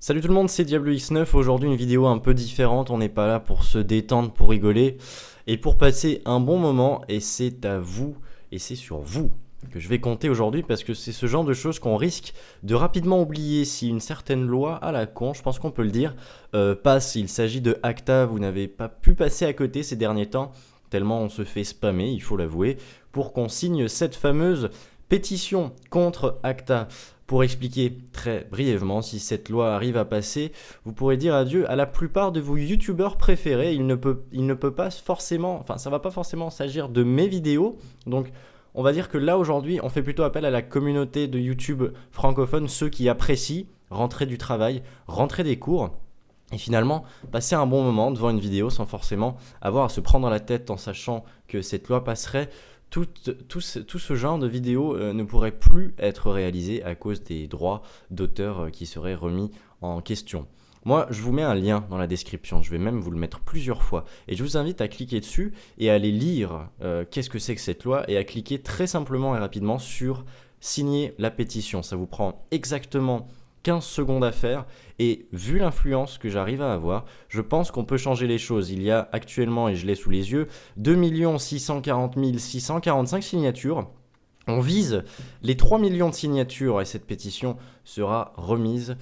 Salut tout le monde, c'est Diablo X9. Aujourd'hui, une vidéo un peu différente. On n'est pas là pour se détendre, pour rigoler et pour passer un bon moment. Et c'est à vous, et c'est sur vous que je vais compter aujourd'hui parce que c'est ce genre de choses qu'on risque de rapidement oublier si une certaine loi à la con, je pense qu'on peut le dire, passe. Il s'agit de ACTA. Vous n'avez pas pu passer à côté ces derniers temps, tellement on se fait spammer, il faut l'avouer, pour qu'on signe cette fameuse pétition contre ACTA. Pour expliquer très brièvement, si cette loi arrive à passer, vous pourrez dire adieu à la plupart de vos youtubeurs préférés. Il ne peut pas forcément, enfin ça va pas forcément s'agir de mes vidéos. Donc on va dire que là aujourd'hui, on fait plutôt appel à la communauté de YouTube francophone, ceux qui apprécient rentrer du travail, rentrer des cours. Et finalement, passer un bon moment devant une vidéo sans forcément avoir à se prendre la tête en sachant que cette loi passerait. Tout ce genre de vidéos ne pourrait plus être réalisé à cause des droits d'auteur qui seraient remis en question. Moi, je vous mets un lien dans la description, je vais même vous le mettre plusieurs fois. Et je vous invite à cliquer dessus et à aller lire qu'est-ce que c'est que cette loi et à cliquer très simplement et rapidement sur « Signer la pétition ». Ça vous prend exactement 15 secondes à faire et vu l'influence que j'arrive à avoir, je pense qu'on peut changer les choses. Il y a actuellement, et je l'ai sous les yeux, 2 640 645 signatures. On vise les 3 millions de signatures et cette pétition sera remise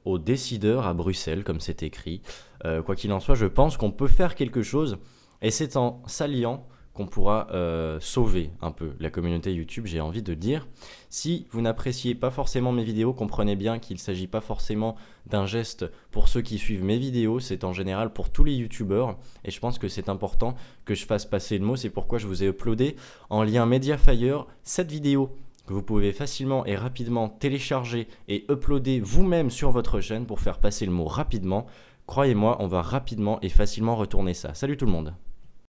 aux décideurs à Bruxelles, comme c'est écrit. Quoi qu'il en soit, je pense qu'on peut faire quelque chose et c'est en s'alliant qu'on pourra sauver un peu la communauté YouTube, j'ai envie de dire. Si vous n'appréciez pas forcément mes vidéos, comprenez bien qu'il ne s'agit pas forcément d'un geste pour ceux qui suivent mes vidéos, c'est en général pour tous les YouTubeurs, et je pense que c'est important que je fasse passer le mot, c'est pourquoi je vous ai uploadé en lien Mediafire cette vidéo que vous pouvez facilement et rapidement télécharger et uploader vous-même sur votre chaîne pour faire passer le mot rapidement. Croyez-moi, on va rapidement et facilement retourner ça. Salut tout le monde!